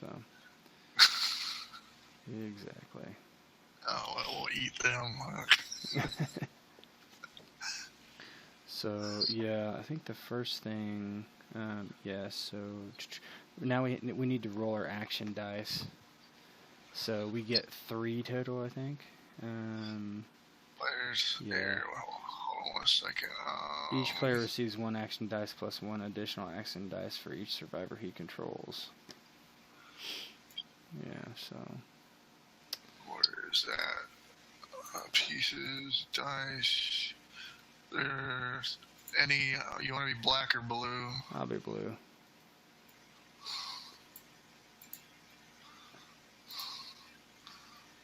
So, exactly. Oh, well, we'll eat them. So, yeah, I think the first thing, yeah, so now we need to roll our action dice. So we get 3 total, I think. Players Yeah. here. Well, hold on a second. Each player receives 1 action dice plus 1 additional action dice for each survivor he controls. Yeah, so. Where is that? Pieces, dice. There's any. You want to be black or blue? I'll be blue.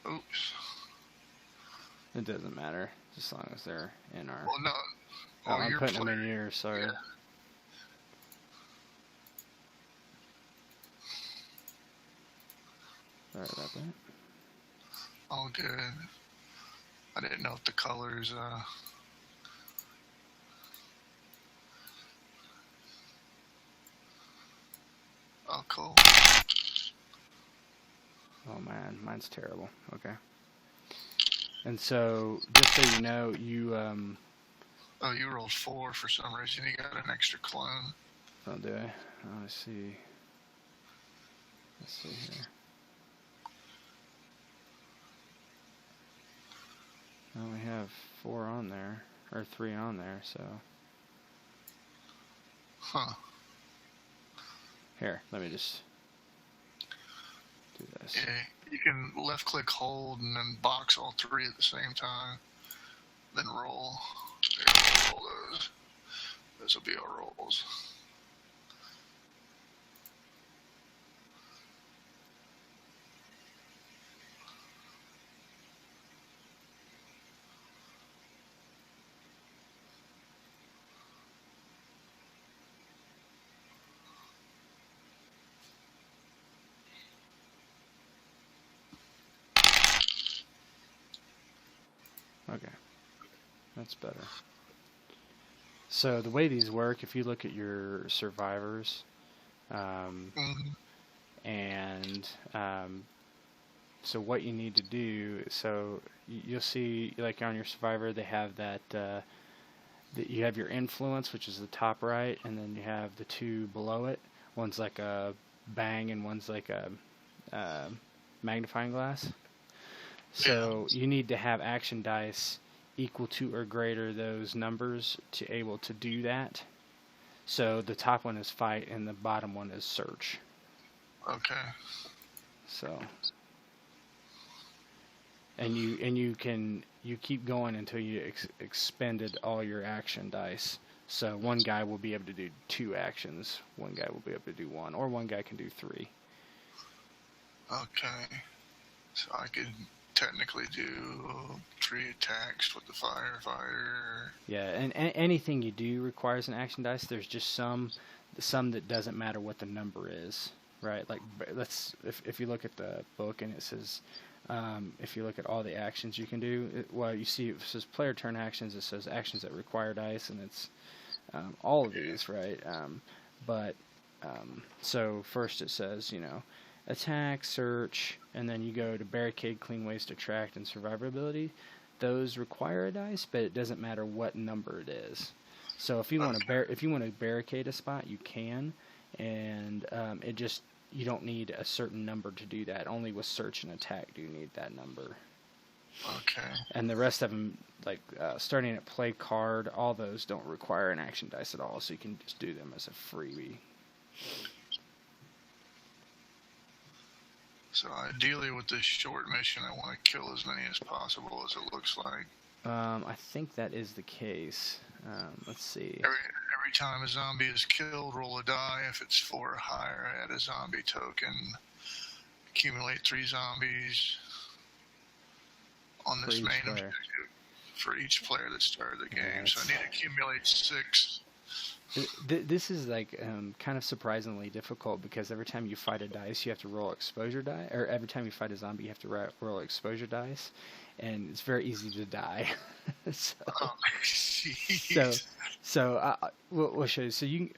Oops. It doesn't matter, as long as they're in our. Well, no. Oh, I'm putting them in here, sorry. Yeah. Sorry about that. All good. I didn't know if the colors. Oh, cool. Oh man, mine's terrible. Okay. And so, just so you know, you Oh, you rolled 4 for some reason. You got an extra clone. Oh, do I? Oh, let's see. Let's see here. I only have 4 on there, or 3 on there, so. Huh. Here, let me just do this. Yeah, you can left click hold and then box all 3 at the same time. Then roll. There, roll those. Those will be our rolls. Okay. That's better. So the way these work, if you look at your survivors, and so what you need to do, so you'll see, like on your survivor, they have that, you have your influence, which is the top right, and then you have the 2 below it. One's like a bang and one's like a magnifying glass. So you need to have action dice equal to or greater those numbers to able to do that. So the top one is fight and the bottom one is search. Okay. So, and you keep going until you expended all your action dice. So one guy will be able to do 2 actions, one guy will be able to do 1, or one guy can do 3. Okay. So I could technically do 3 attacks with the firefighter. Yeah, and anything you do requires an action dice. There's just some that doesn't matter what the number is, right? Like if you look at the book and it says, if you look at all the actions you can do, you see it says player turn actions. It says actions that require dice, and it's all of these, right? So first it says, attack, search, and then you go to barricade, clean waste, attract, and survivability. Those require a dice, but it doesn't matter what number it is. So if you want to barricade a spot, you can, and you don't need a certain number to do that. Only with search and attack do you need that number. Okay. And the rest of them, like starting at play card, all those don't require an action dice at all, so you can just do them as a freebie. So ideally with this short mission, I want to kill as many as possible, as it looks like. I think that is the case. Let's see. Every time a zombie is killed, roll a die. If it's 4 or higher, add a zombie token. Accumulate 3 zombies on this main objective for each player that started the game. So I need to accumulate 6. This is like kind of surprisingly difficult because every time you fight a dice, you have to roll exposure die, or every time you fight a zombie, you have to roll exposure dice, and it's very easy to die. We'll so we'll show you. So you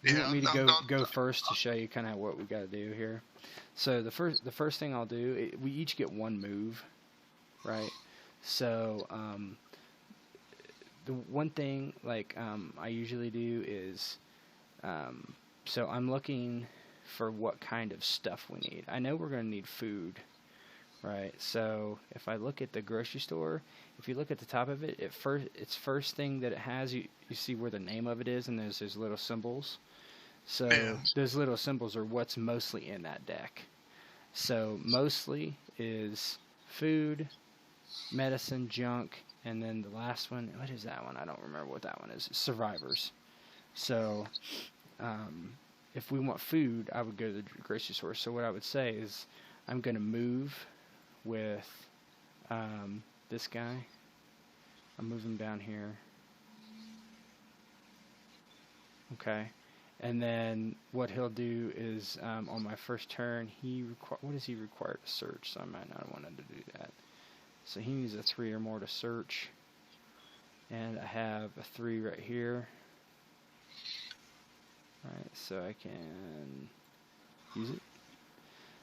Do you Yeah, want me to I'm, go first to show you kind of what we got to do here? So the first thing I'll do, we each get one move, right? So the one thing like I usually do is so I'm looking for what kind of stuff we need. I know we're going to need food, right? So if I look at the grocery store, if you look at the top of it, its first thing that it has, you see where the name of it is, and there's those little symbols. So yeah. those little symbols are what's mostly in that deck. So mostly is food, medicine, junk, and then the last one, what is that one? I don't remember what that one is. Survivors. So if we want food, I would go to the grocery store. So what I would say is I'm going to move with this guy. I'm moving down here. Okay. And then what he'll do is on my first turn, what does he require to search? So I might not want him to do that. So he needs a 3 or more to search. And I have a 3 right here. Alright, so I can use it.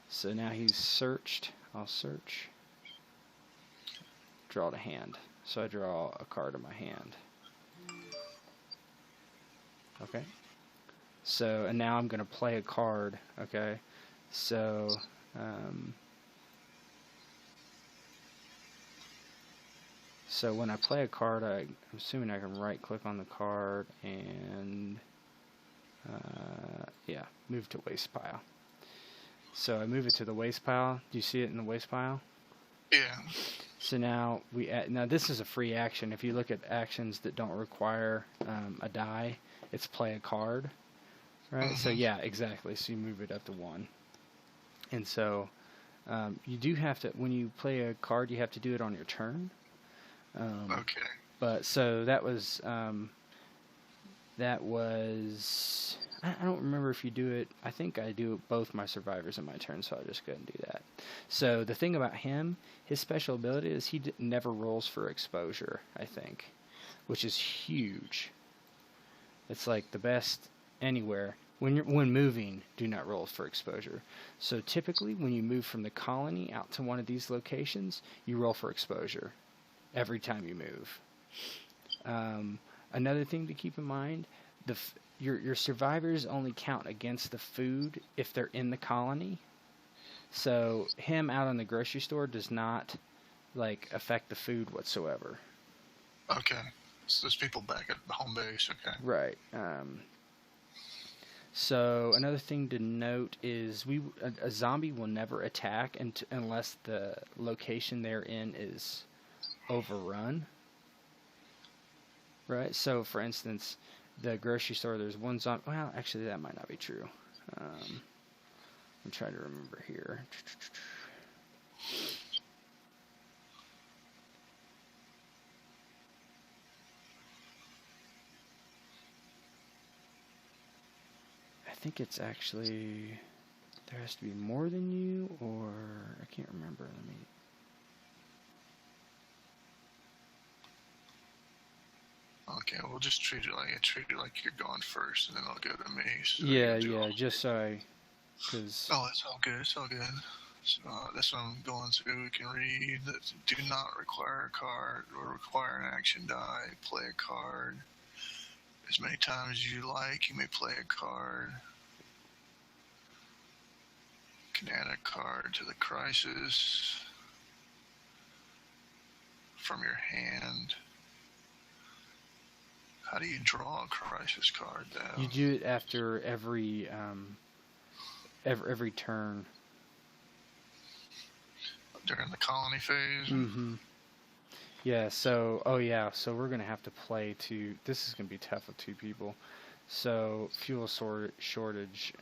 So now he's searched. I'll search. Draw to hand. So I draw a card in my hand. Okay. So, and now I'm going to play a card. Okay. So, so when I play a card, I'm assuming I can right click on the card and, yeah, move to waste pile. So I move it to the waste pile. Do you see it in the waste pile? Yeah. So now now this is a free action. If you look at actions that don't require a die, it's play a card, right? Mm-hmm. So yeah, exactly. So you move it up to 1, and so you do have to, when you play a card, you have to do it on your turn. Okay. But so that was I don't remember if you do it. I think I do both my survivors in my turn, so I'll just go ahead and do that. So the thing about him, his special ability is he never rolls for exposure, I think, which is huge. It's like the best anywhere. When moving, do not roll for exposure. So typically, when you move from the colony out to one of these locations, you roll for exposure every time you move. Another thing to keep in mind, your survivors only count against the food if they're in the colony. So him out on the grocery store does not affect the food whatsoever. Okay. So there's people back at home base. Okay. Right. So another thing to note is a zombie will never attack unless the location they're in is overrun. Right. So for instance, the grocery store, there's one zombie. Well, actually, that might not be true. I'm trying to remember here. I think it's actually, there has to be more than you, or I can't remember. Let me. Okay, we'll just treat it like you're going first, and then I'll go to me. So Yeah, just so because. Oh, it's all good. It's all good. So that's what I'm going through. We can read that do not require a card or require an action die. Play a card as many times as you like. You may play a card. You can add a card to the crisis from your hand. How do you draw a crisis card, though? You do it after every turn. During the colony phase? Mm-hmm. Yeah, so we're going to have to play two. This is going to be tough with 2 people. So, fuel shortage,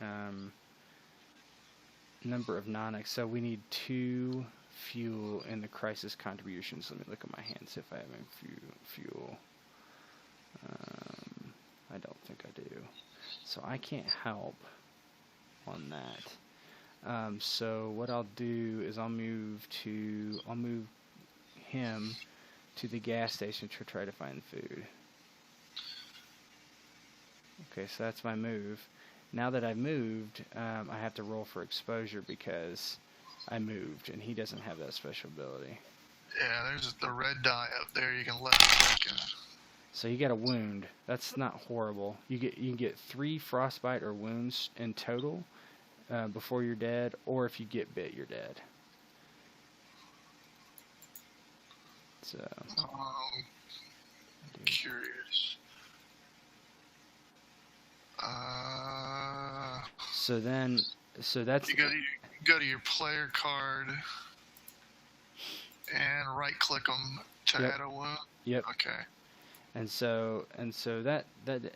number of non-X. So, we need 2 fuel in the crisis contributions. Let me look at my hand, see if I have any fuel. I don't think I do. So, I can't help on that. So, what I'll do is I'll move him to the gas station to try to find food. Okay, so that's my move. Now that I've moved, I have to roll for exposure because I moved, and he doesn't have that special ability. Yeah, there's the red die up there. You can left click it. So you get a wound. That's not horrible. You can get 3 frostbite or wounds in total before you're dead, or if you get bit, you're dead. So. Curious. So that's. You go to your player card and right click them to add a wound. Yep. Okay. And so that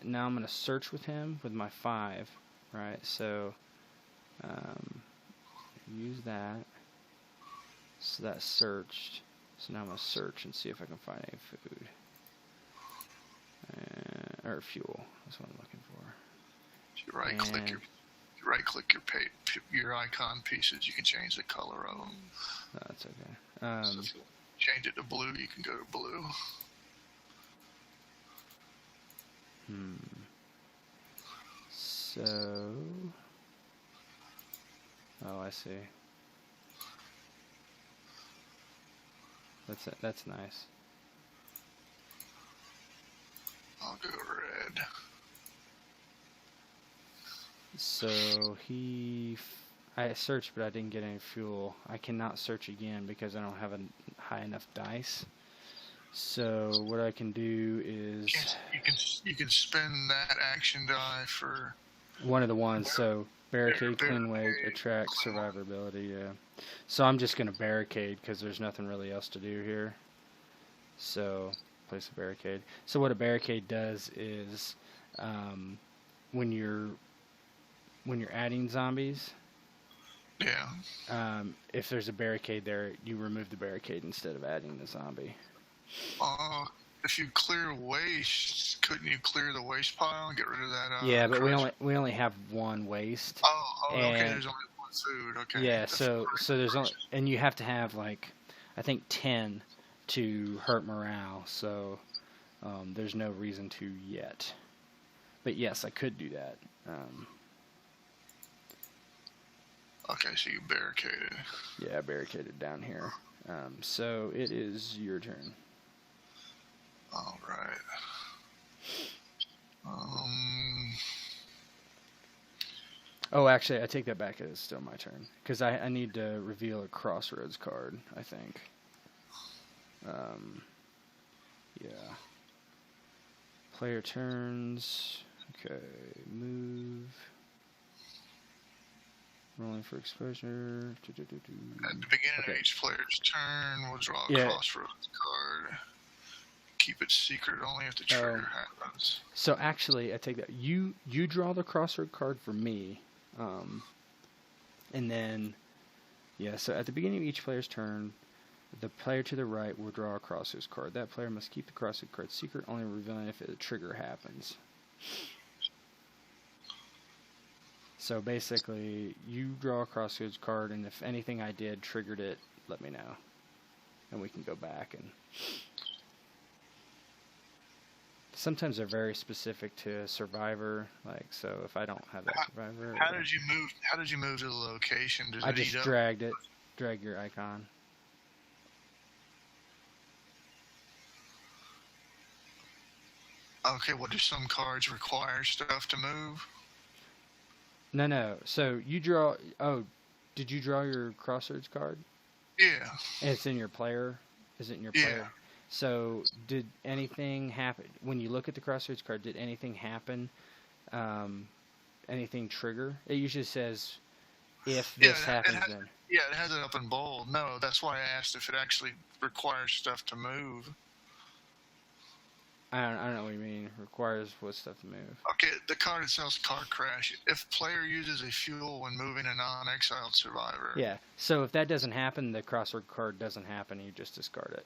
now I'm gonna search with him with my 5, right? So use that. So that's searched. So now I'm gonna search and see if I can find any food or fuel. That's what I'm looking for. If you right click your icon pieces, you can change the color of them. No, that's okay. So if you change it to blue, you can go to blue. So, oh, I see. That's nice. I'll go red. So I searched, but I didn't get any fuel. I cannot search again because I don't have a high enough dice. So what I can do is you can spend that action die for one of the ones. So barricade, clean way, attract survivability. Yeah. So I'm just gonna barricade because there's nothing really else to do here. So place a barricade. So what a barricade does is when you're adding zombies, if there's a barricade there, you remove the barricade instead of adding the zombie. If you clear waste, couldn't you clear the waste pile and get rid of that? Yeah, but we only have 1 waste. Okay. There's only 1 food. Okay. Yeah, so there's only, and you have to have like, I think 10 to hurt morale. So there's no reason to yet. But yes, I could do that. Okay, so you barricaded. Yeah, I barricaded down here. So it is your turn. All right. Oh, actually, I take that back. It is still my turn because I need to reveal a crossroads card, I think. Yeah. Player turns. Okay, move. Rolling for exposure. At the beginning of each player's turn, we'll draw a crossroads card. Keep it secret only if the trigger happens. So actually, I take that. You draw the crossroad card for me. And then, so at the beginning of each player's turn, the player to the right will draw a crossroads card. That player must keep the crossroads card secret, only revealing if a trigger happens. So basically, you draw a crossroads card, and if anything I did triggered it, let me know. And we can go back and... Sometimes they're very specific to a survivor, like, so if I don't have that survivor... How did you move to the location? I just dragged it. Drag your icon. Okay, well, do some cards require stuff to move? No. So you draw... Oh, did you draw your crossroads card? Yeah. And it's in your player? Is it in your player? Yeah. So did anything happen... When you look at the crossroads card, did anything happen? Anything trigger? It usually says, if this happens, then... Yeah, it has it up in bold. No, that's why I asked if it actually requires stuff to move. I don't know what you mean. Requires what stuff to move? Okay, the card itself is car crash. If player uses a fuel when moving a non-exiled survivor. Yeah, so if that doesn't happen, the crossroad card doesn't happen, you just discard it.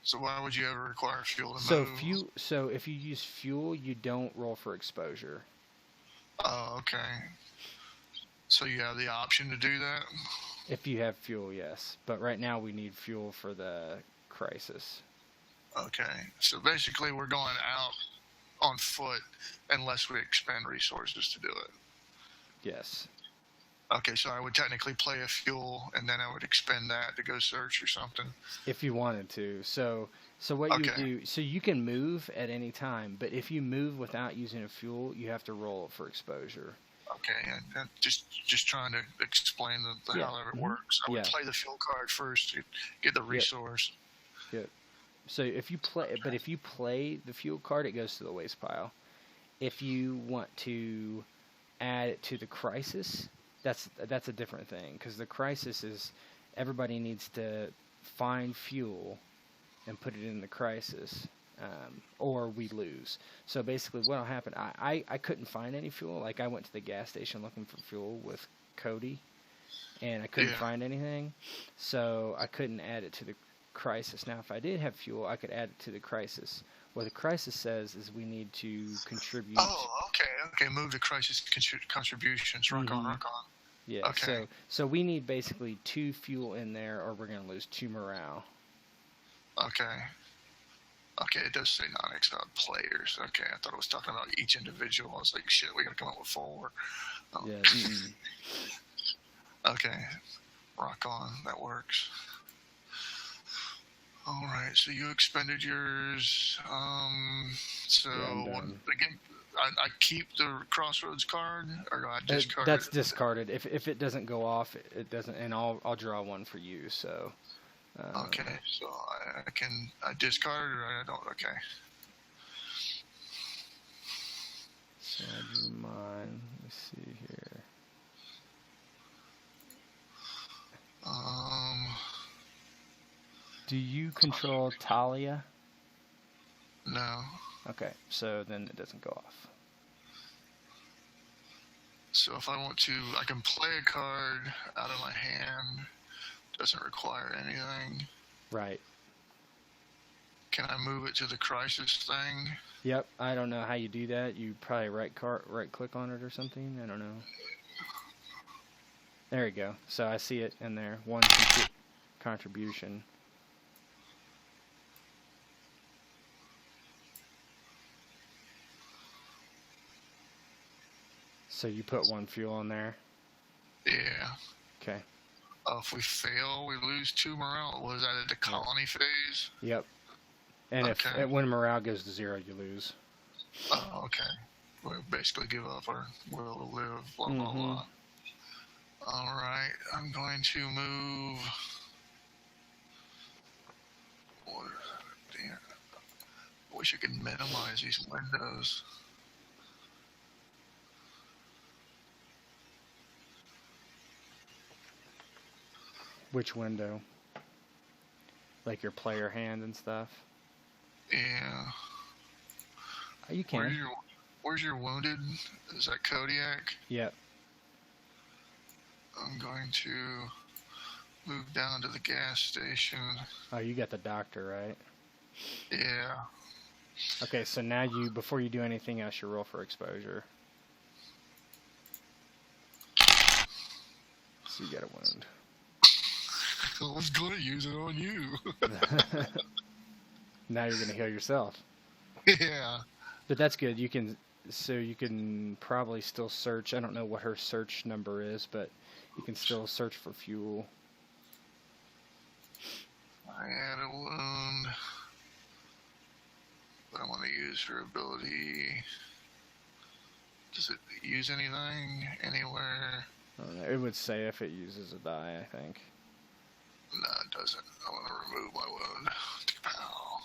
So why would you ever require fuel to move? So if you use fuel, you don't roll for exposure. Oh, okay. So you have the option to do that? If you have fuel, yes. But right now we need fuel for the crisis. Okay. So basically we're going out on foot unless we expend resources to do it. Yes. Okay, so I would technically play a fuel, and then I would expend that to go search or something. If you wanted to. So what you do, so you can move at any time, but if you move without using a fuel, you have to roll it for exposure. Okay, and just trying to explain how it works. I would play the fuel card first to get the resource. Yep. So if you play the fuel card, it goes to the waste pile. If you want to add it to the crisis, that's a different thing, because the crisis is everybody needs to find fuel and put it in the crisis, or we lose. So basically what will happen, I couldn't find any fuel. Like, I went to the gas station looking for fuel with Cody, and I couldn't find anything, so I couldn't add it to the crisis. Now, if I did have fuel, I could add it to the crisis. What the crisis says is we need to contribute. Oh, okay. Move to crisis contributions. Rock on. Yeah. Okay. So we need basically 2 fuel in there, or we're gonna lose 2 morale. Okay. Okay, it does say non-exiled players. Okay, I thought it was talking about each individual. I was like, shit, we gotta come up with 4. Oh. Yeah. Okay. Rock on. That works. All right, so you expended yours. Again, I keep the Crossroads card, or do I discard it? That's discarded. If it doesn't go off, it doesn't, and I'll draw one for you. So. Okay, so I discard, or I don't. Okay. So I do mine. Let's see here. Do you control Talia? No. Okay, so then it doesn't go off. So if I want to, I can play a card out of my hand. Doesn't require anything. Right. Can I move it to the crisis thing? Yep. I don't know how you do that. You probably right click on it or something. I don't know. There you go. So I see it in there. 1 contribution. So you put 1 fuel in there? Yeah. Okay. If we fail, we lose 2 morale. Was that at the colony phase? Yep. And when morale goes to 0, you lose. Oh, okay. We basically give up our will to live, blah, blah, blah. All right. I'm going to move... Damn. I wish I could minimize these windows. Which window? Like your player hand and stuff? Yeah. You can. Where's your wounded? Is that Kodiak? Yep. I'm going to move down to the gas station. Oh, you got the doctor, right? Yeah. Okay, so now before you do anything else, you roll for exposure. So you got a wound. I was going to use it on you. Now you're going to heal yourself. Yeah. But that's good. You can probably still search. I don't know what her search number is, but you can still search for fuel. I had a wound, but I want to use her ability. Does it use anything anywhere? I don't know. It would say if it uses a die, I think. No, it doesn't. I want to remove my wound. Pow.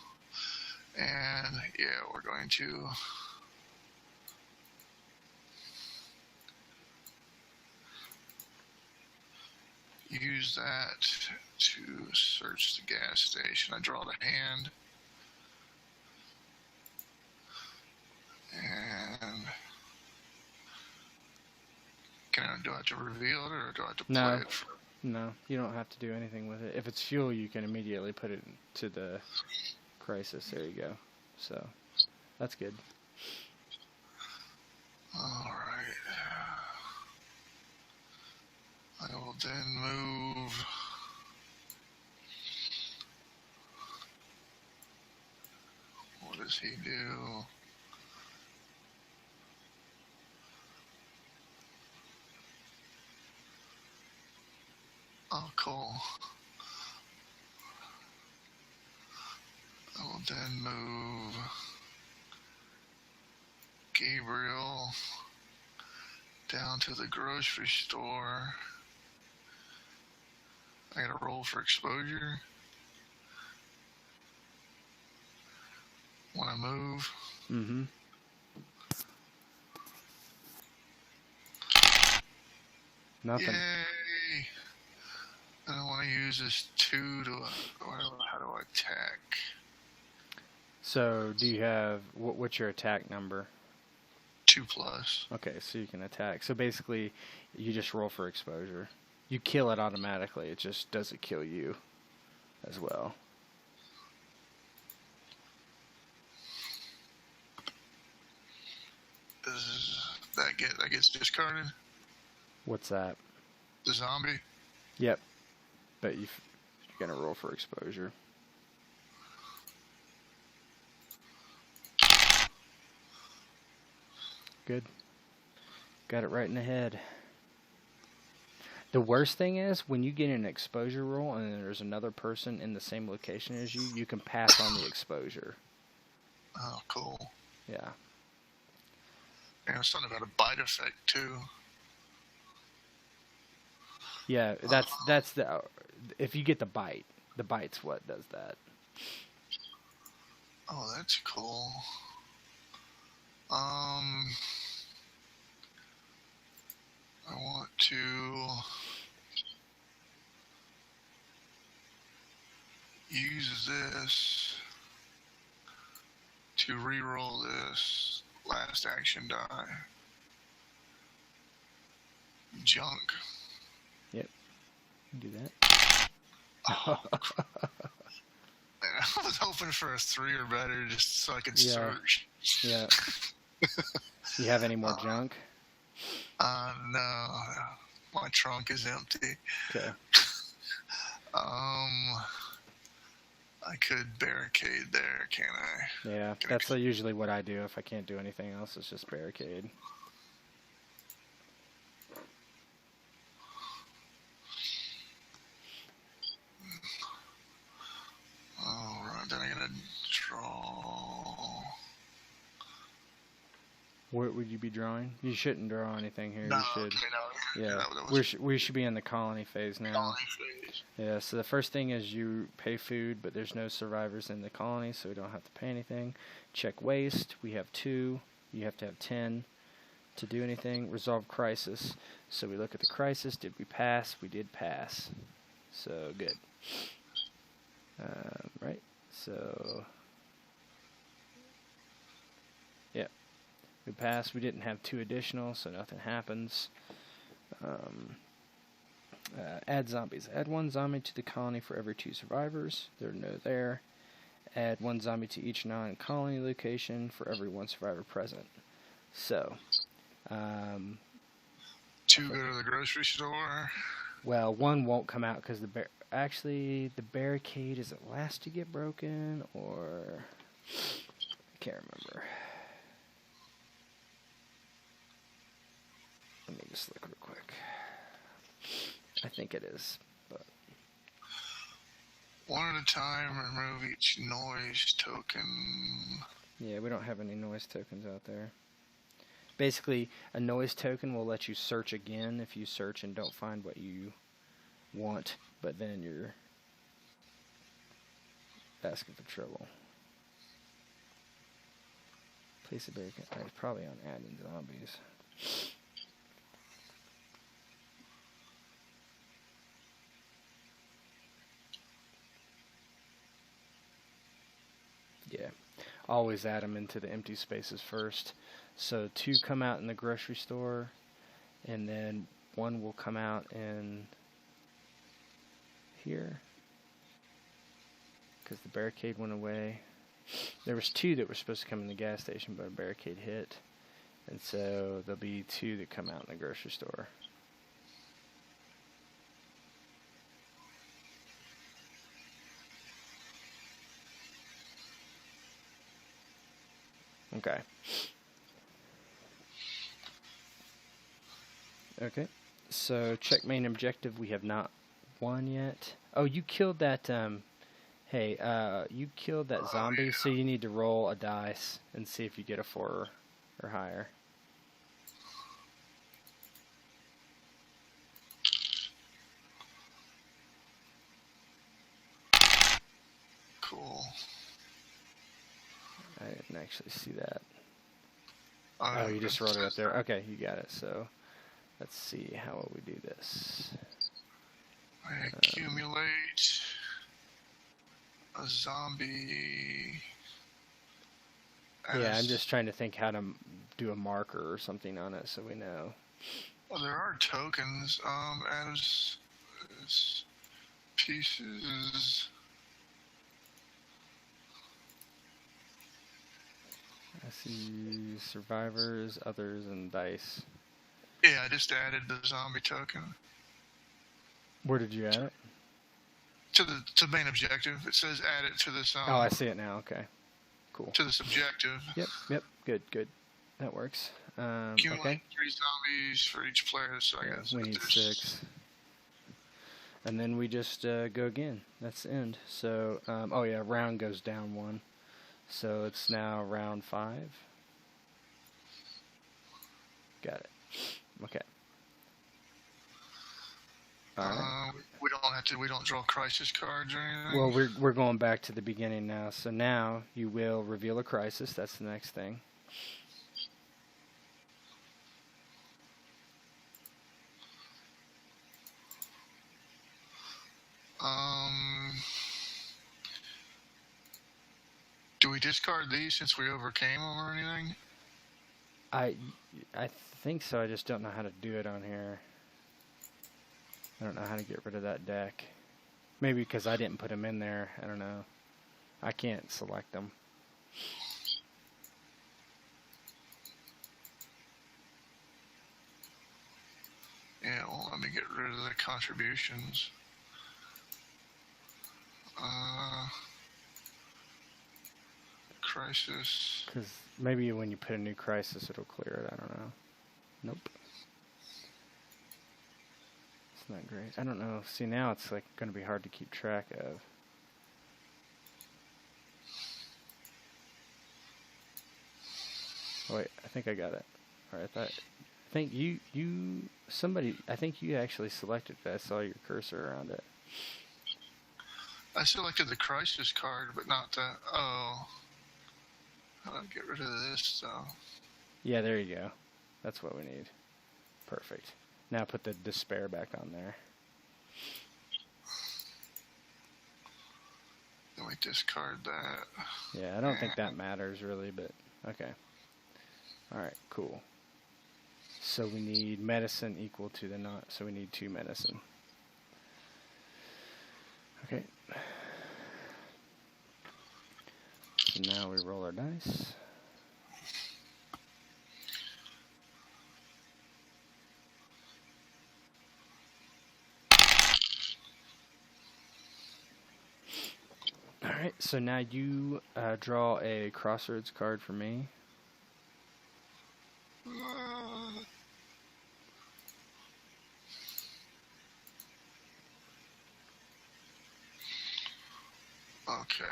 And yeah, we're going to use that to search the gas station. I draw the hand. And do I have to reveal it, or do I have to play it? No, you don't have to do anything with it. If it's fuel, you can immediately put it to the crisis. There you go. So, that's good. Alright. I will then move... What does he do? Oh, cool. I will then move Gabriel down to the grocery store. I gotta roll for exposure when I move. Mm-hmm. Nothing. Yay! And I want to use this 2 to, how do I attack? So, do you have, what's your attack number? 2+. Okay, so you can attack. So basically, you just roll for exposure. You kill it automatically. It just doesn't kill you as well. That gets discarded? What's that? The zombie? Yep. But you're going to roll for exposure. Good. Got it right in the head. The worst thing is, when you get an exposure roll and there's another person in the same location as you, you can pass on the exposure. Oh, cool. Yeah. And it's something about a bite effect, too. Yeah, that's the... If you get the bite's what does that. Oh, that's cool. I want to use this to re-roll this last action die. Junk. Yep. Do that. Oh, I was hoping for a 3 or better just so I could search. Yeah. You have any more junk? No. My trunk is empty. Okay. I could barricade there, can't I? Yeah, that's usually what I do if I can't do anything else. It's just barricade. Alright, then I gotta draw. What would you be drawing? You shouldn't draw anything here. No, You should. no. Yeah, we should be in the colony phase now. Colony phase. Yeah, so the first thing is you pay food, but there's no survivors in the colony, so we don't have to pay anything. Check waste. We have 2. You have to have 10 to do anything. Resolve crisis. So we look at the crisis. Did we pass? We did pass. So good. Right. So yeah, we passed. We didn't have 2 additional, so nothing happens. Add zombies. Add 1 zombie to the colony for every 2 survivors. There are no there. Add 1 zombie to each non-colony location for every 1 survivor present. So, 2 go to the grocery store. Well, 1 won't come out because actually the barricade, is it last to get broken, or I can't remember. Let me just look real quick. I think it is, but 1 at a time, remove each noise token. yeah, we don't have any noise tokens out there. Basically, a noise token will let you search again if you search and don't find what you want, but then you're asking for trouble. Place a barricade. It's probably on adding zombies. Yeah, always add them into the empty spaces first. So 2 come out in the grocery store, and then 1 will come out in here, because the barricade went away. There was 2 that were supposed to come in the gas station, but a barricade hit, and so there'll be 2 that come out in the grocery store. Okay. Okay. So check main objective. We have not one yet. Oh, you killed that. Hey, you killed that zombie, yeah. so you need to roll a dice and see if you get a 4 or higher. Cool. I didn't actually see that. Oh, Oh, you just rolled it up there. Okay, you got it. So, let's see. How will we do this? I accumulate a zombie. Yeah, I'm just trying to think how to do a marker or something on it so we know. Well, there are tokens as pieces. I see survivors, others, and dice. Yeah, I just added the zombie token. Where did you add it? To the main objective. It says add it to this. Oh, I see it now. Okay, cool. To this objective. Yep. Good. That works. Accumulate Okay. 3 zombies for each player. So I guess we need 6. And then we just go again. That's the end. So, oh yeah, round goes down 1. So it's now round 5. Got it. Okay. All right. We don't draw crisis cards or anything. Well, we're going back to the beginning now. So now you will reveal a crisis. That's the next thing. Do we discard these since we overcame them or anything? I think so. I just don't know how to do it on here. I don't know how to get rid of that deck. Maybe because I didn't put them in there. I don't know. I can't select them. Yeah, well, let me get rid of the contributions. Crisis. Because maybe when you put a new crisis, it'll clear it. I don't know. Nope. It's not great. I don't know. See, now it's like going to be hard to keep track of. Oh, wait, I think I got it. All right, I think I think you actually selected it. I saw your cursor around it. I selected the crisis card, but not the. Oh. I'll get rid of this, though. Yeah, there you go. That's what we need. Perfect. Now put the despair back on there. Then we discard that. Yeah, I don't think that matters really, but okay. Alright, cool. So we need medicine equal to the not, so we need 2 medicine. Okay. So now we roll our dice. Alright, so now you draw a crossroads card for me. Okay.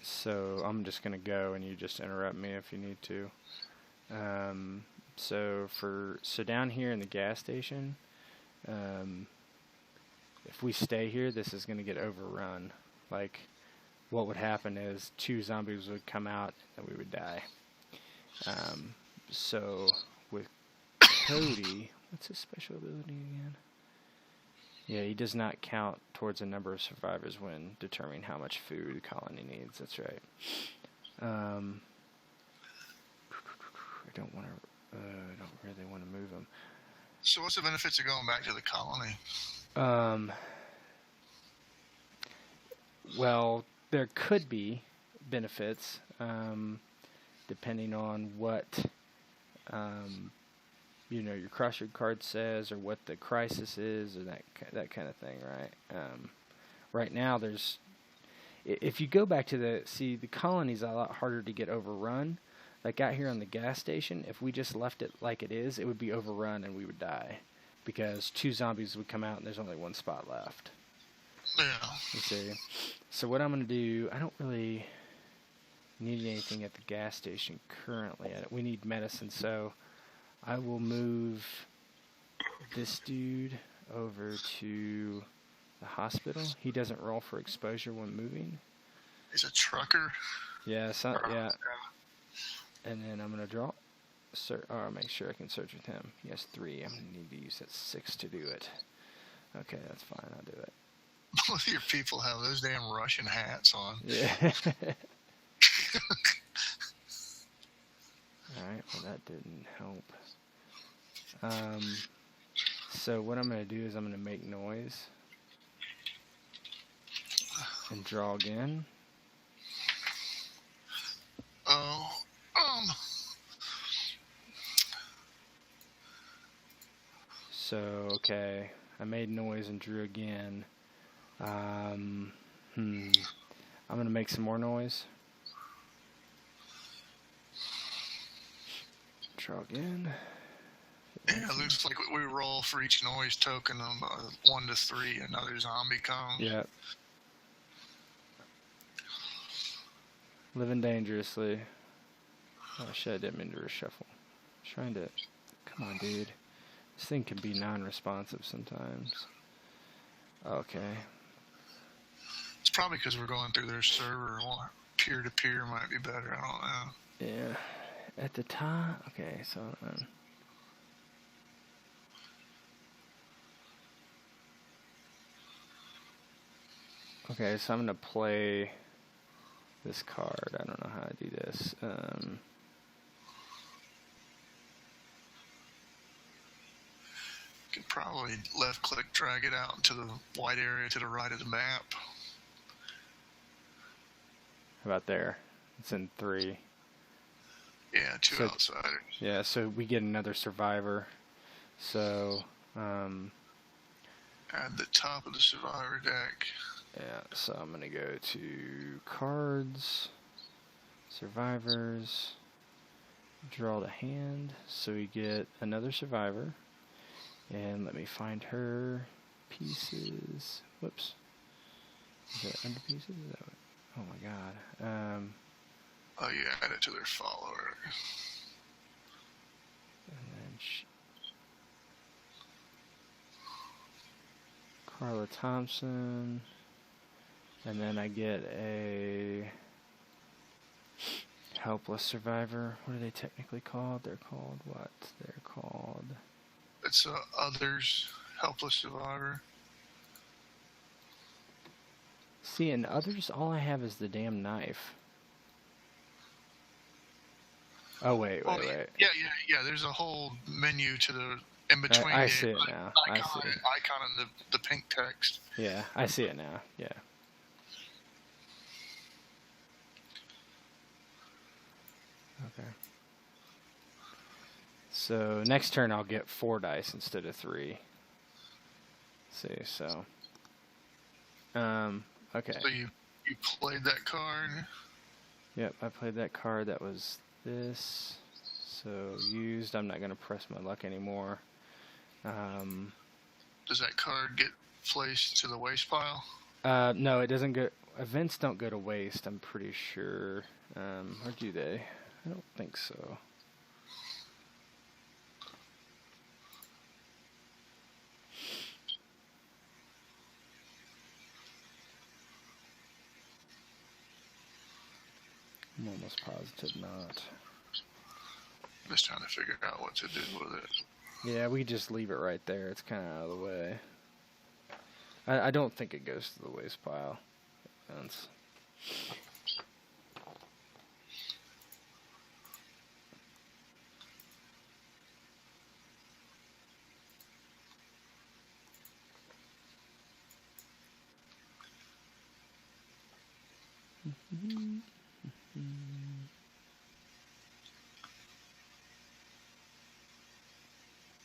So I'm just going to go and you just interrupt me if you need to. So down here in the gas station, if we stay here, this is going to get overrun. Like, what would happen is 2 zombies would come out and we would die. So with Cody, what's his special ability again? Yeah, he does not count towards the number of survivors when determining how much food the colony needs. That's right. I don't really want to move him. So what's the benefits of going back to the colony? Well, there could be benefits, depending on what, your crossroad card says, or what the crisis is, or that kind of thing, right? Right now, if you go back to the colony's a lot harder to get overrun, Like out here on the gas station, if we just left it like it is, it would be overrun and we would die. Because 2 zombies would come out and there's only 1 spot left. Yeah. You see. So what I'm going to do, I don't really need anything at the gas station currently. We need medicine, so I will move this dude over to the hospital. He doesn't roll for exposure when moving. He's a trucker. Yeah, yeah. And then I'm going to draw. Or make sure I can search with him. He has 3. I'm going to need to use that 6 to do it. Okay, that's fine. I'll do it. Both of your people have those damn Russian hats on. Yeah. Alright, well that didn't help. So what I'm going to do is I'm going to make noise. And draw again. Oh, So, okay, I made noise and drew again. I'm going to make some more noise. Draw again. Yeah, it looks like we roll for each noise token of 1 to 3, another zombie comes. Yep. Living dangerously. Oh shit, I didn't mean to reshuffle. Trying to... Come on, dude. This thing can be non-responsive sometimes. Okay. It's probably because we're going through their server. Peer-to-peer might be better, I don't know. Yeah. At the top... Okay, so... Okay, so I'm going to play this card. I don't know how to do this. You can probably left-click, drag it out into the white area to the right of the map. How about there? It's in 3. Yeah, 2 outsiders. Yeah, so we get another survivor. So, At the top of the survivor deck. yeah, so I'm going to go to cards, survivors, draw the hand, so we get another survivor, and let me find her pieces. Whoops. Is that under pieces? Is that what? Oh my god. Oh, you add it to their follower. And then Carla Thompson. And then I get a helpless survivor. What are they technically called? They're called what? They're called... It's others, helpless survivor. See, in others, all I have is the damn knife. Oh, wait. Yeah, there's a whole menu to the... In between I see it now. Icon and the pink text. Yeah, I see it now. Yeah. Okay. So next turn I'll get 4 dice instead of 3. See, so okay. So you played that card? Yep, I played that card. That was this. So used. I'm not going to press my luck anymore. Does that card get placed to the waste pile? No, it doesn't go. Events don't go to waste, I'm pretty sure. Or do they? I don't think so. I'm almost positive not. Just trying to figure out what to do with it. Yeah, we just leave it right there. It's kind of out of the way. I don't think it goes to the waste pile. That's...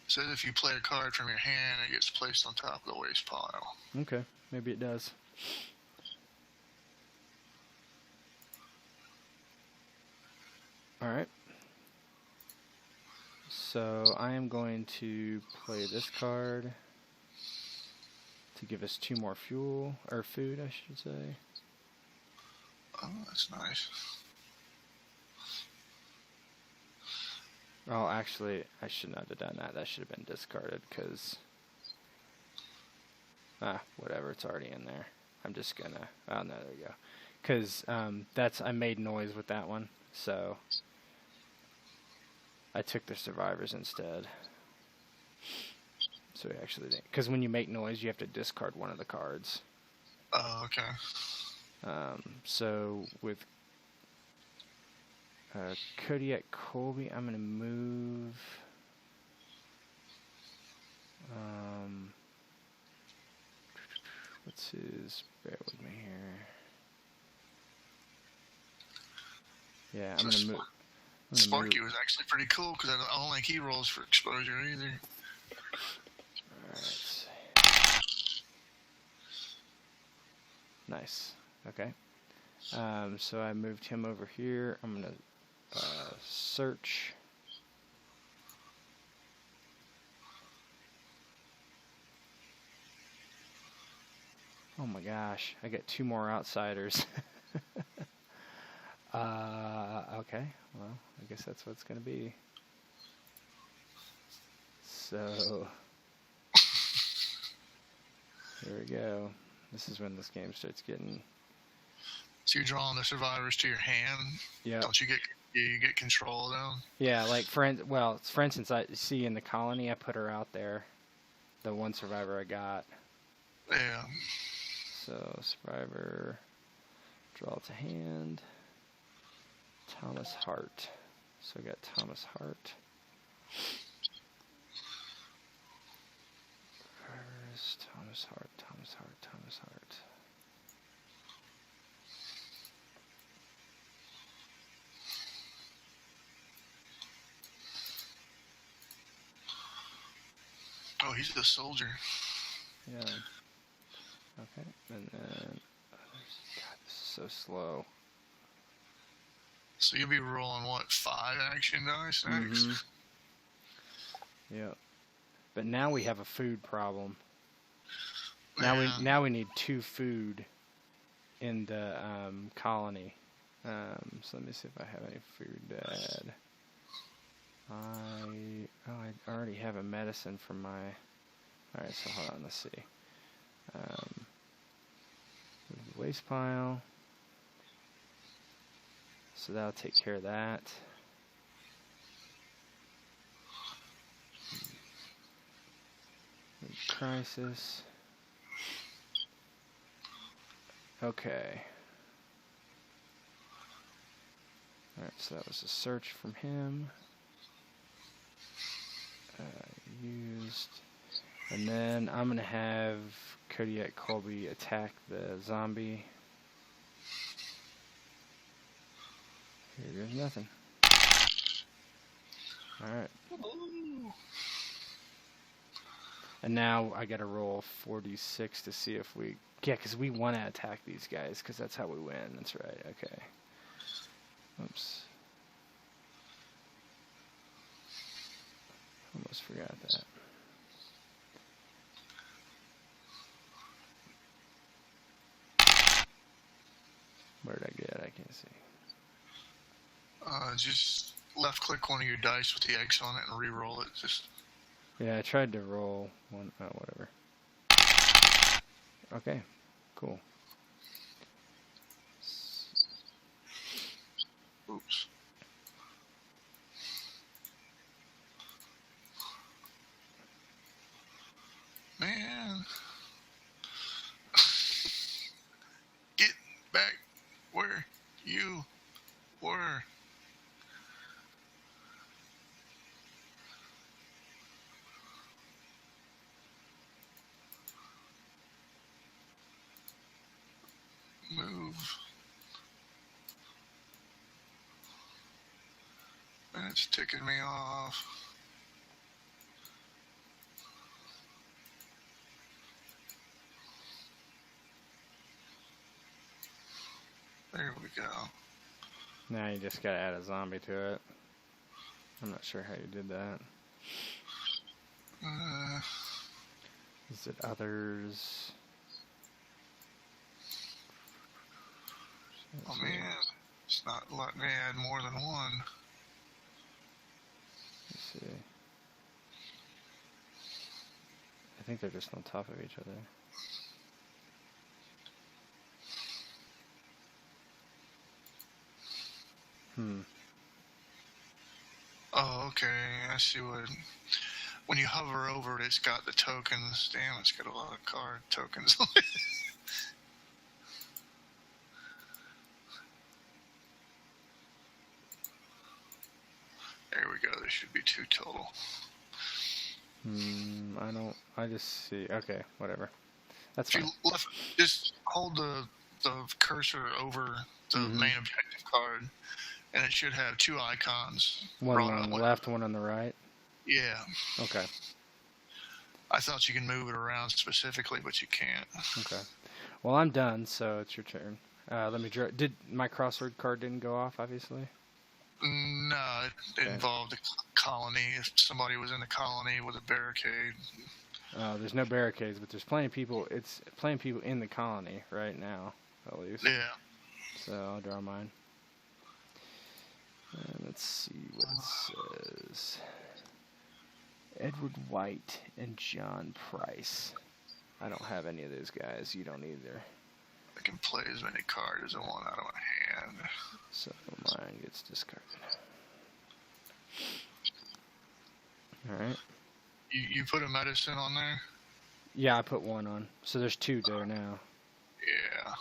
It says if you play a card from your hand, it gets placed on top of the waste pile. Okay, maybe it does. Alright, So I am going to play this card to give us 2 more fuel, or food, I should say. Oh, that's nice. Oh, actually, I should not have done that. That should have been discarded, because... whatever, it's already in there. I'm just gonna... Oh, no, there we go. Because I made noise with that one, so... I took the survivors instead. So we actually didn't... Because when you make noise, you have to discard one of the cards. Oh, okay. So with Kodiak Colby, I'm going to move... what's his... Bear with me here. Yeah, I'm going to move... Sparky was actually pretty cool, because I don't think he rolls for exposure either. Alright. Nice. Okay. So I moved him over here. I'm going to search. Oh my gosh, I got 2 more outsiders. Okay, well, I guess that's what it's going to be. So, here we go. This is when this game starts getting... So you're drawing the survivors to your hand? Yeah. Don't you get control of them? Yeah, like, for instance, I see in the colony, I put her out there. The one survivor I got. Yeah. So, survivor, draw to hand, Thomas Hart. So I got Thomas Hart. Where's Thomas Hart, Thomas Hart, Thomas Hart? Oh, he's the soldier. Yeah. Okay, and then... God, this is so slow. So you'll be rolling, what, 5 action dice next? Mm-hmm. Yeah. But now we have a food problem. Now we need 2 food in the colony. So let me see if I have any food to add. I already have a medicine for my... Alright, so hold on, let's see. Waste pile. So that'll take care of that. Crisis. Okay. Alright, so that was a search from him. Used. And then I'm going to have Kodiak Colby attack the zombie. Here goes nothing. Alright. And now I gotta roll 46 to see if we... Yeah, because we want to attack these guys, because that's how we win. That's right, okay. Oops. Almost forgot that. Where did I get? I can't see. Just left click one of your dice with the X on it and re-roll it. Yeah, I tried to roll one. Oh, whatever. Okay, cool. Oops. Man. Get back where you were. Move. And it's ticking me off. There we go. Now you just gotta add a zombie to it. I'm not sure how you did that. Is it others? Oh man, it's not letting me add more than one. Let's see. I think they're just on top of each other. Oh, okay. I see what. When you hover over it, it's got the tokens. Damn, it's got a lot of card tokens on it. There we go. There should be 2 total. I just see. Okay, whatever. That's if fine. You just hold the cursor over the main objective card, and it should have 2 icons. One on the left, one on the right. Yeah. Okay. I thought you can move it around specifically, but you can't. Okay. Well, I'm done, so it's your turn. Let me draw. Did my crossword card didn't go off? Obviously. No, it involved a colony. If somebody was in the colony with a barricade. There's no barricades, but there's plenty of people. It's plenty of people in the colony right now, at least. Yeah. So I'll draw mine. And let's see what it says. Edward White and John Price. I don't have any of those guys. You don't either. I can play as many cards as I want out of my hand. So mine gets discarded. Alright. You put a medicine on there? Yeah, I put 1 on. So there's 2 there now. Yeah.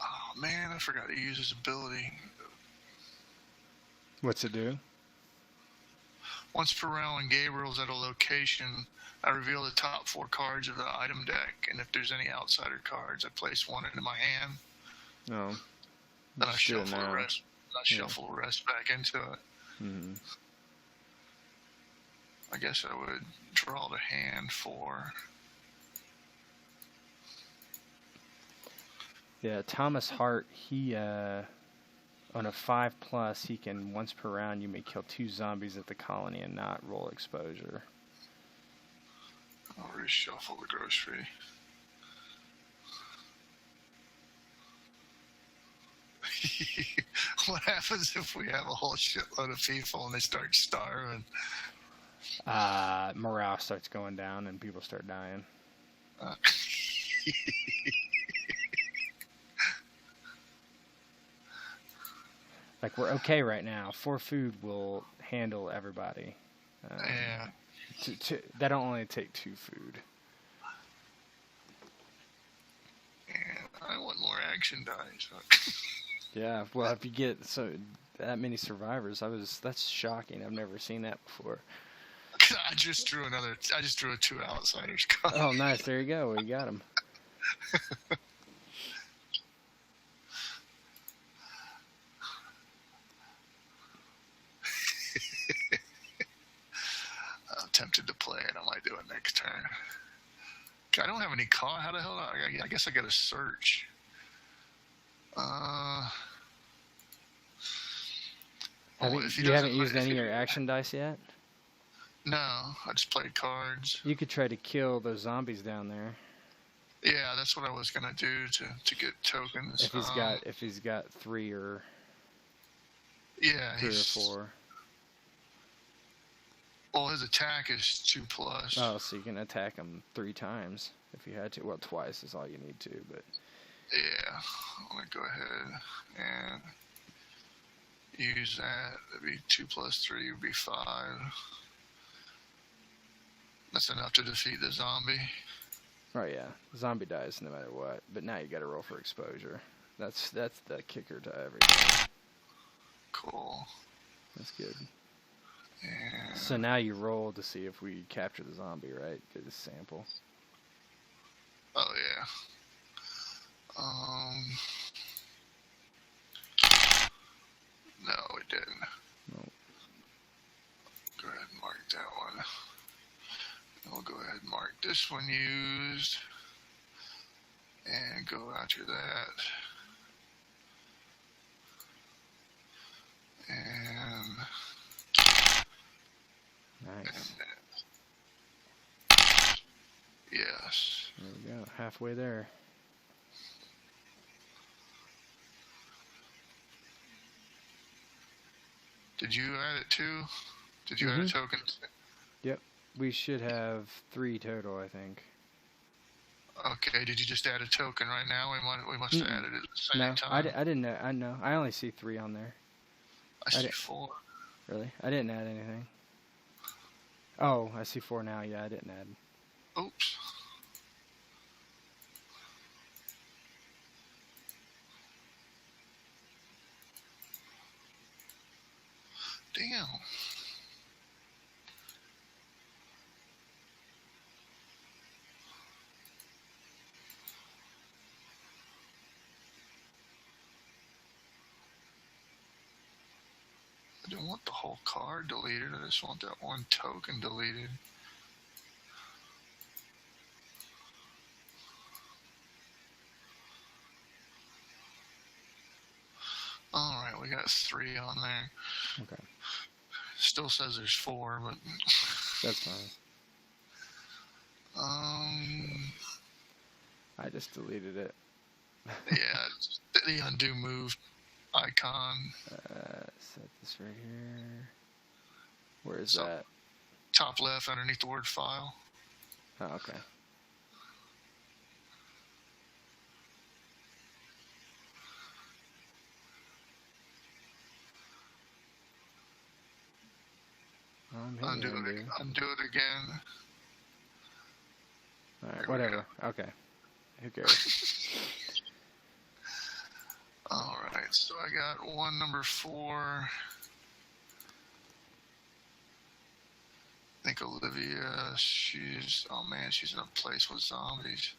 Oh man, I forgot to use his ability. What's it do? Once per round when Gabriel's at a location, I reveal the top 4 cards of the item deck, and if there's any outsider cards, I place 1 into my hand. No. Then I shuffle the rest. Shuffle the rest back into it. Mm-hmm. I guess I would draw the hand for. Yeah, Thomas Hart, he, on a 5+, he can, once per round, you may kill 2 zombies at the colony and not roll exposure. I'll reshuffle the grocery. What happens if we have a whole shitload of people and they start starving? Morale starts going down and people start dying. Like, we're okay right now. 4 food will handle everybody. Yeah. That'll only take 2 food. And I want more action dice. Yeah, well, if you get that many survivors, that's shocking. I've never seen that before. I just drew a 2 outsiders card. Oh, nice. There you go. We got them. I'm tempted to play it. I might do it next turn. I don't have any call. How the hell? I guess I got to search. You haven't used any of your action dice yet? No, I just played cards. You could try to kill those zombies down there. Yeah, that's what I was gonna do to get tokens. If he's got 3 or yeah, 3 or 4. Well, his attack is 2+. Oh, so you can attack him 3 times if you had to. Well, twice is all you need to, but. Yeah, I'm gonna go ahead and use that. That'd be 2 + 3 would be 5. That's enough to defeat the zombie. Oh yeah, zombie dies no matter what. But now you got to roll for exposure. That's the kicker to everything. Cool. That's good. And So now you roll to see if we capture the zombie, right? Get a sample. oh yeah. No, we didn't. No. Go ahead and mark that one. And we'll go ahead and mark this one used. And go after that. And Nice. yes. There we go. Halfway there. Did you add it too? Did you add a token? Yep. We should have 3 total, I think. Okay. Did you just add a token right now? We must have added it at the same No, time. I didn't know. I know. I only see 3 on there. I see 4. Really? I didn't add anything. Oh, I see 4 now. Yeah, I didn't add. Oops. Damn. I don't want the whole card deleted. I just want that one token deleted. Alright, we got 3 on there. Okay. Still says there's 4, but That's fine. I just deleted it. Yeah, the undo move icon. Set this right here. Where is that? Top left underneath the word file. Oh, okay. Undo it again. Alright, whatever. Okay. Who cares? Alright, so I got one number 4. I think Olivia, she's in a place with zombies.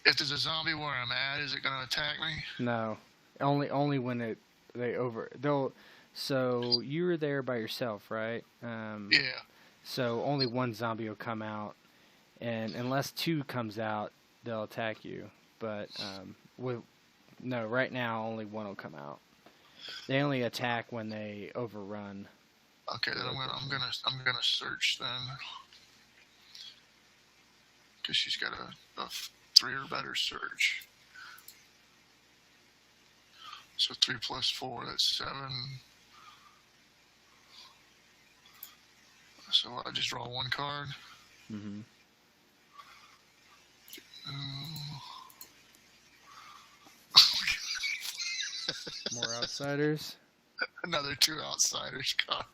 If there's a zombie where I'm at, is it going to attack me? No. Only when they'll. So you were there by yourself, right? Yeah. So only one zombie will come out, and unless 2 comes out, they'll attack you. But no, right now only 1 will come out. They only attack when they overrun. Okay, then I'm gonna search then, because she's got a 3 or better search. So 3 plus 4, that's 7. So I just draw 1 card. Mm-hmm. More outsiders. Another 2 outsiders card.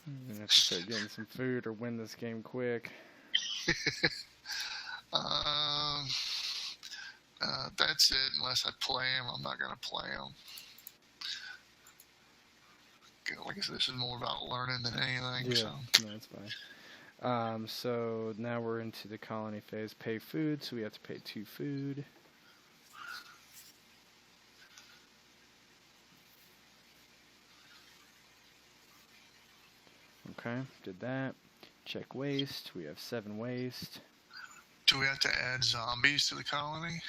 I'm gonna have to start getting some food or win this game quick. That's it. Unless I play him, I'm not gonna play him. Like I said, this is more about learning than anything. Yeah, so. no, that's fine. So now we're into the colony phase. Pay food, so we have to pay 2 food. Okay, did that. Check waste. We have 7 waste. Do we have to add zombies to the colony?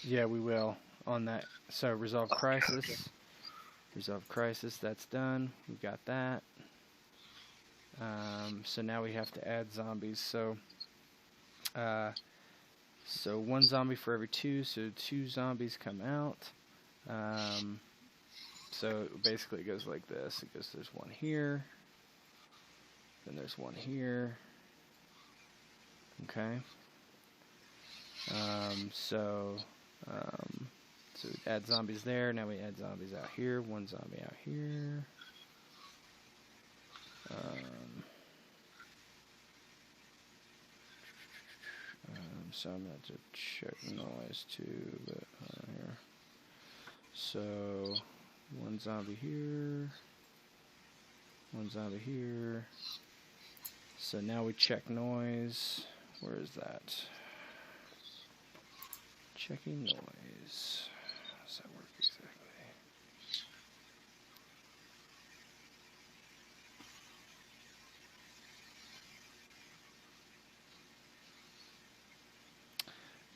Yeah, we will on that. So resolve crisis. Okay. Resolve crisis. That's done. We got that. So now we have to add zombies. So 1 zombie for every 2. So 2 zombies come out. So basically it goes like this. It goes. There's 1 here. Then there's 1 here. Okay. So we add zombies there. Now we add zombies out here. 1 zombie out here. So I'm going to check noise too, but here. So, one zombie here. One zombie here. So now we check noise. Where is that? Checking noise. How does that work exactly?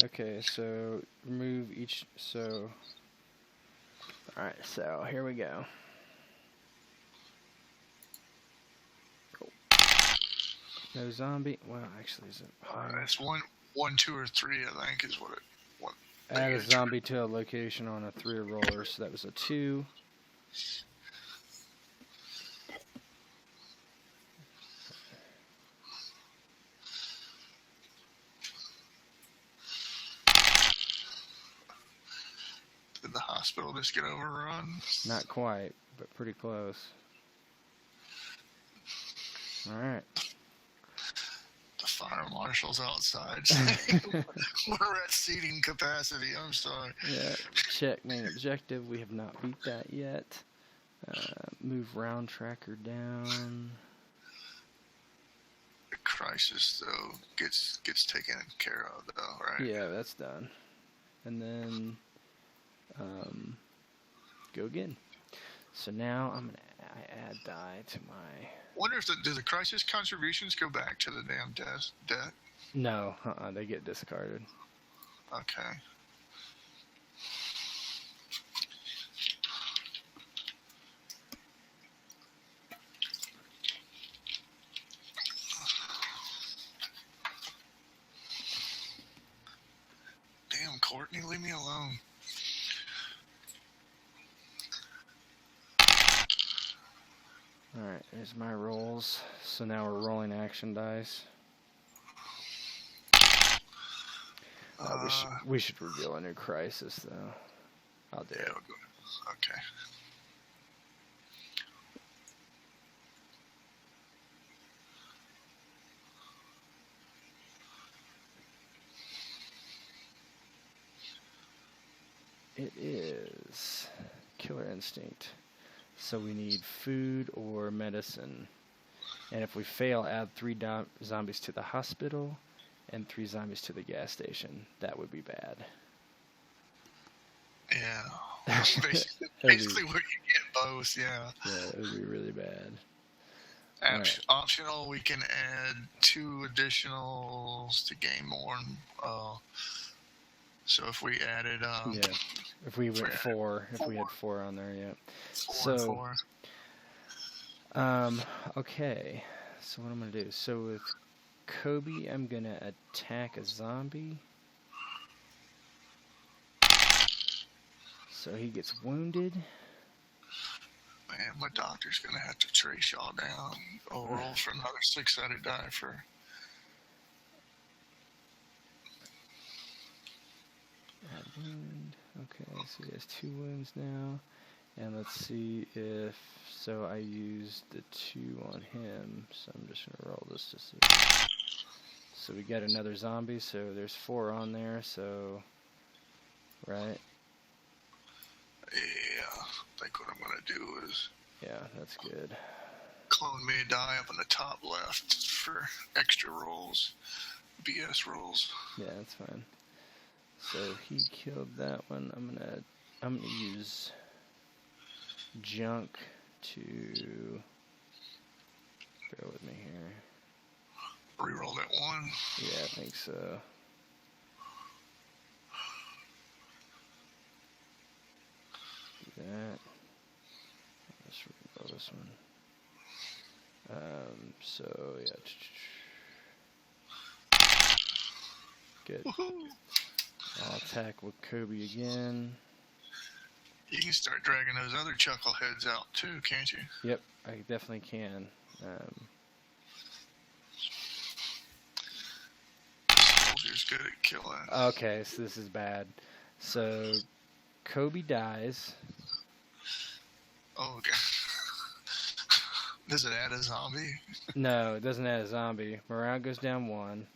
Okay, so remove each. So, alright, so here we go. No zombie. Well, actually, is it higher? It's one, 2, or 3. I think is what it. What? Add a zombie to a location on a 3 roller, so that was a 2. Did the hospital just get overrun? Not quite, but pretty close. Alright. The fire marshal's outside. We're at seating capacity. I'm sorry. Yeah, check main objective. We have not beat that yet. Move round tracker down. The crisis, though, gets taken care of, though, right? Yeah, that's done. And then go again. So now I add die to my. Wonder if do the crisis contributions go back to the damn debt? No, they get discarded. Okay. Damn, Courtney, leave me alone. Alright, there's my rolls. So now we're rolling action dice. We should reveal a new crisis, though. I'll do it. We'll go. Okay. It is Killer Instinct. So we need food or medicine. And if we fail, add 3 zombies to the hospital and 3 zombies to the gas station. That would be bad. Yeah. Basically where you get both, yeah. Yeah, it would be really bad. Optional, we can add 2 additionals to gain more. So if we added... yeah, if we went 4, if we had 4 on there, yeah. 4 and 4. Okay, so what I'm going to do, so with Kobe, I'm going to attack a zombie. So he gets wounded. Man, my doctor's going to have to trace y'all down. I'll roll for another 6-sided die for... Add wound. Okay, so he has 2 wounds now. And let's see if... So I used the 2 on him, so I'm just going to roll this to see. So we got another zombie, so there's 4 on there, so... Right? Yeah, I think what I'm going to do is... Yeah, that's good. Clone me a die up on the top left for extra rolls. BS rolls. Yeah, that's fine. So he killed that one. I'm gonna use junk to bear with me here. Reroll that 1. Yeah, I think so. Do that. Let's reroll this one. So yeah. Good. Woohoo! I'll attack with Kobe again. You can start dragging those other chuckleheads out too, can't you? Yep, I definitely can. Soldier's good at killing. Okay, so this is bad. So Kobe dies. Oh, okay. Does it add a zombie? No, it doesn't add a zombie. Morale goes down 1.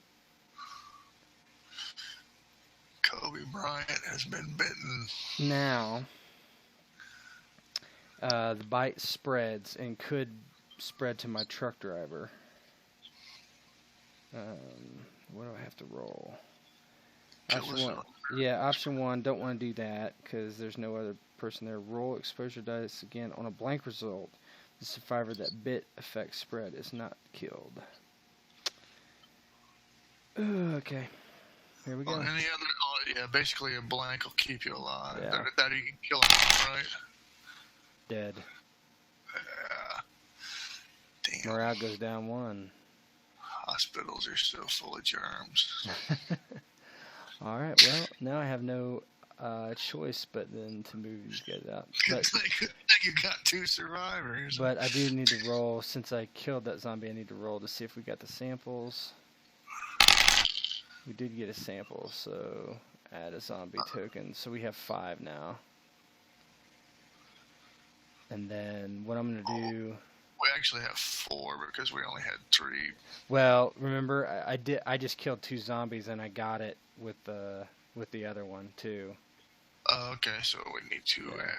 Kobe Bryant has been bitten. Now, The bite spreads and could spread to my truck driver. What do I have to roll? Option one. Yeah, option one. Don't want to do that because there's no other person there. Roll exposure dice again on a blank result. The survivor that bit effect spread is not killed. Okay. Here we go. Well, any other? Yeah, basically a blank will keep you alive. Yeah. That you can kill him, right? Dead. Damn. Morale goes down 1. Hospitals are so full of germs. All right. Well, now I have no choice but then to move these guys out. But, You got 2 survivors. but I do need to roll, since I killed that zombie, I need to roll to see if we got the samples. We did get a sample, so add a zombie token. So we have 5 now. And then what I'm going to do... We actually have 4 because we only had 3. Well, remember, I just killed 2 zombies and I got it with the other one too. Oh, okay, so we need to add a...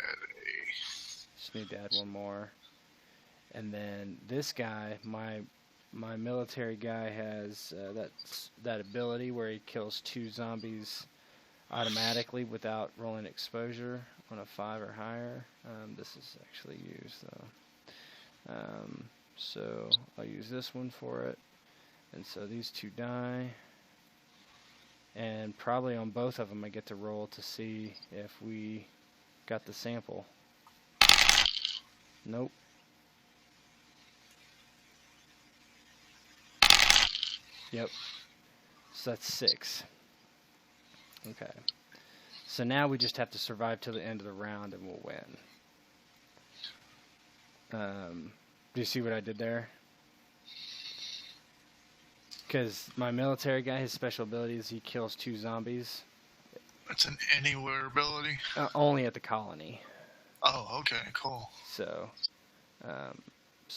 Just need to add 1 more. And then this guy, my military guy, has that ability where he kills 2 zombies automatically without rolling exposure on a 5 or higher. This is actually used though. So I'll use this one for it. And so these 2 die. And probably on both of them I get to roll to see if we got the sample. Nope. Yep. So that's 6. Okay. So now we just have to survive till the end of the round and we'll win. Do you see what I did there? Because my military guy, his special ability is he kills 2 zombies. That's an anywhere ability? Only at the colony. Oh, okay, cool. So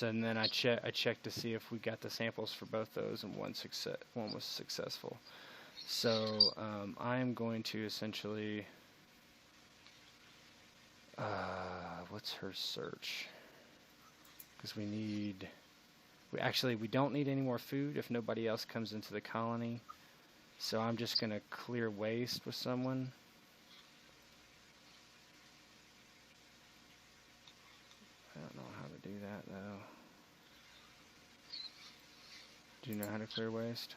and then I checked to see if we got the samples for both those, and one was successful. So I am going to essentially... what's her search? Because we don't need any more food if nobody else comes into the colony. So I'm just going to clear waste with someone. I don't know how to do that, though. Do you know how to clear waste?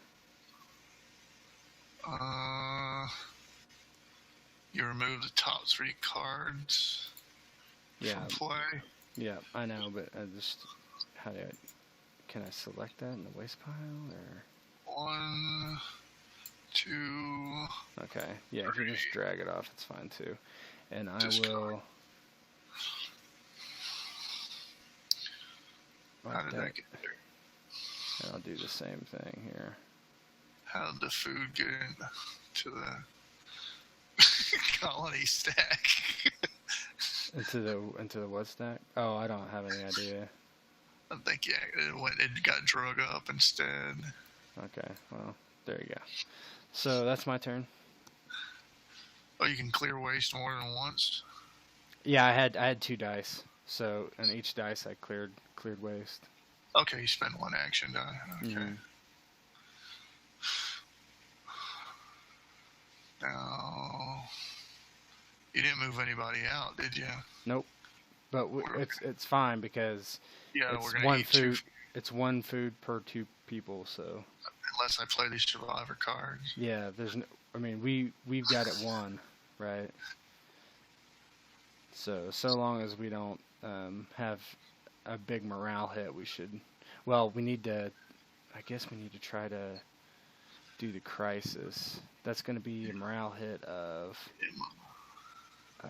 You remove the top 3 cards from play. Yeah, I know, but can I select that in the waste pile, or? 1, 2. Okay, yeah, 3. If you just drag it off, it's fine too. And I will. How did that get there? And I'll do the same thing here. How did the food get into the colony stack? Into the what stack? Oh, I don't have any idea. I think it got drug up instead. Okay, well, there you go. So that's my turn. Oh, you can clear waste more than once? Yeah, I had 2 dice. So on each dice I cleared waste. Okay, you spend 1 action die. Okay. Mm-hmm. Now, you didn't move anybody out, did you? Nope. But it's fine because we're gonna 1 eat food. It's 1 food per 2 people. So unless I play these survivor cards. Yeah, there's no. I mean, we've got it 1, right? So long as we don't have a big morale hit, we should. Well, we need to. I guess we need to try to do the crisis. That's going to be a morale hit of.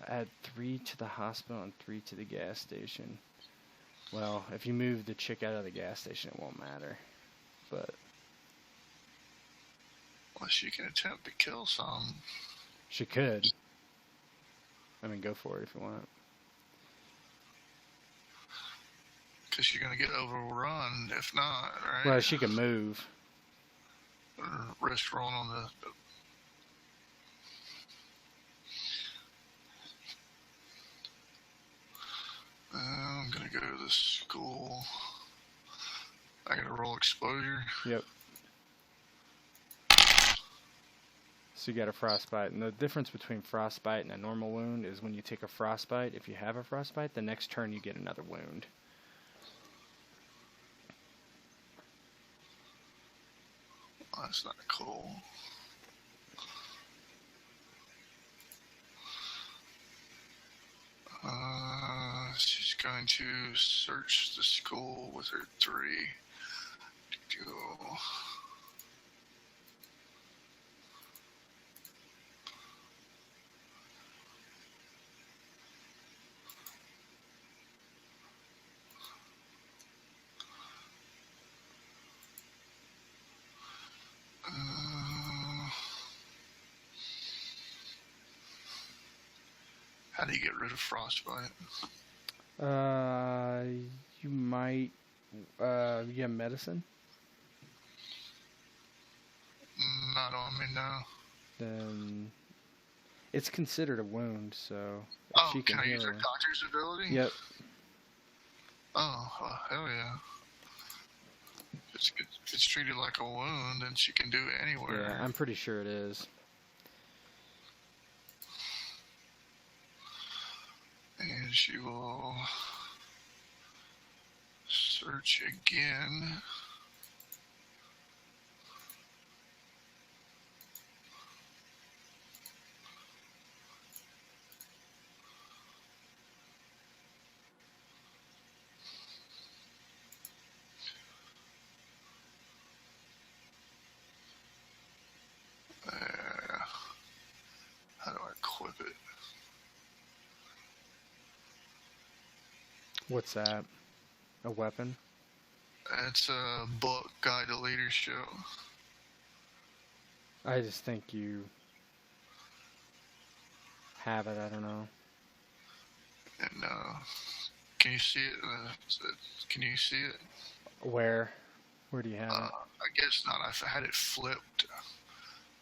Add 3 to the hospital and 3 to the gas station. Well, if you move the chick out of the gas station, it won't matter. But. Well, she can attempt to kill some. She could. I mean, go for it if you want. Because you're going to get overrun if not, right? Well, she can move. Risk rolling on the... I'm gonna go to the school. I gotta roll exposure. Yep. So you got a frostbite, and the difference between frostbite and a normal wound is when you take a frostbite, if you have a frostbite, the next turn you get another wound. Oh, that's not cool. She's going to search the school with her 3. Go. How do you get rid of frostbite? You might, you have medicine? Not on me now. Then it's considered a wound, so if Oh, she can I heal use her her. doctor's ability? Yep. Oh, hell yeah. If it's treated like a wound, then she can do it anywhere. Yeah, I'm pretty sure it is. And she will search again. There. How do I equip it? What's that? A weapon? It's a book, Guide to Leadership. I just think you have it, I don't know. And can you see it? Can you see it? Where? Where do you have it? I guess not. I've had it flipped.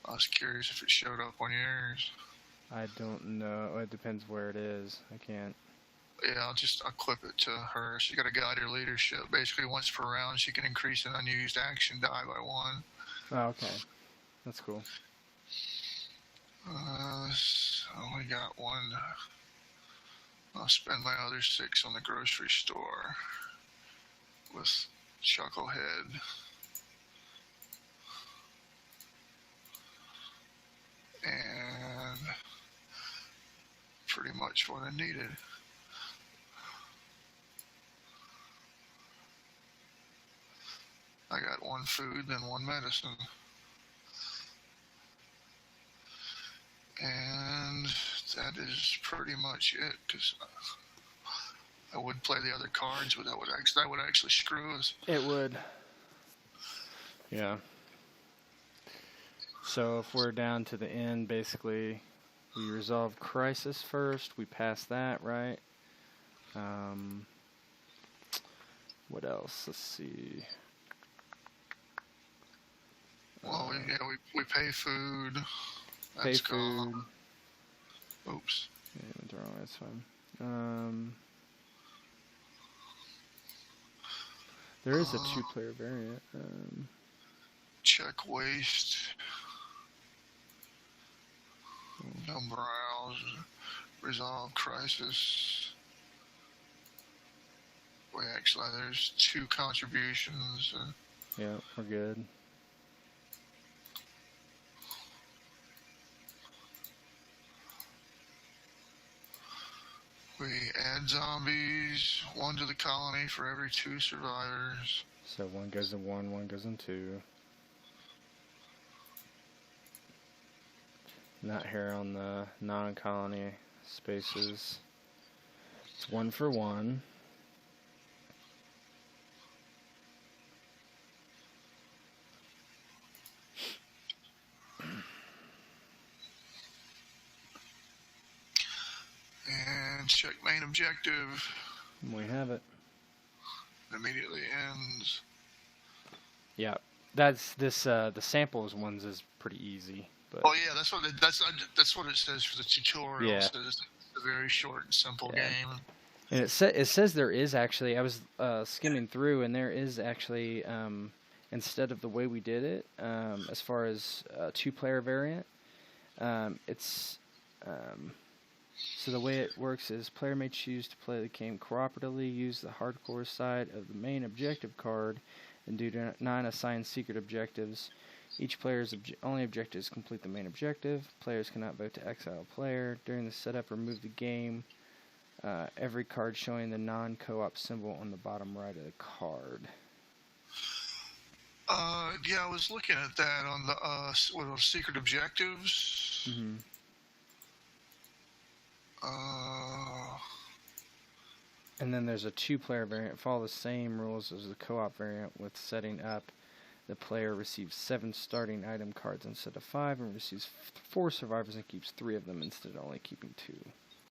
I was curious if it showed up on yours. I don't know. It depends where it is. I can't. Yeah, I'll just equip it to her. She got to guide her leadership. Basically, once per round, she can increase an unused action die by 1. Oh, okay. That's cool. I only got 1. I'll spend my other 6 on the grocery store with Chucklehead. And pretty much what I needed. I got 1 food, then 1 medicine. And that is pretty much it, because I would play the other cards, but that would actually screw us. It would. Yeah. So if we're down to the end, basically, we resolve crisis first. We pass that, right? What else? Let's see. Well, we pay food. Pay That's food. gone. Oops. Yeah, went wrong. That's fine. There is a 2-player variant. Check waste. No browse. Resolve crisis. Wait, actually, there's 2 contributions. Yeah, we're good. We add zombies, 1 to the colony for every 2 survivors. So 1 goes in 1, 1 goes in 2. Not here on the non-colony spaces. It's 1 for 1. And check main objective. We have it. Immediately ends. Yeah, that's this. The samples ones is pretty easy, but Oh yeah, that's what it says for the tutorial. Yeah. It says it's a very short and simple Yeah. game. And it says there is actually. I was skimming through, and there is actually instead of the way we did it, as far as two-player variant, it's so the way it works is player may choose to play the game cooperatively, use the hardcore side of the main objective card, and do 9 assigned secret objectives. Each player's only objective is complete the main objective. Players cannot vote to exile a player. During the setup, remove the game. Every card showing the non-co-op symbol on the bottom right of the card. Yeah, I was looking at that on the what are secret objectives. Mm-hmm. And then there's a two-player variant. Follow the same rules as the co-op variant with setting up. The player receives 7 starting item cards instead of 5, and receives 4 survivors and keeps 3 of them instead of only keeping 2.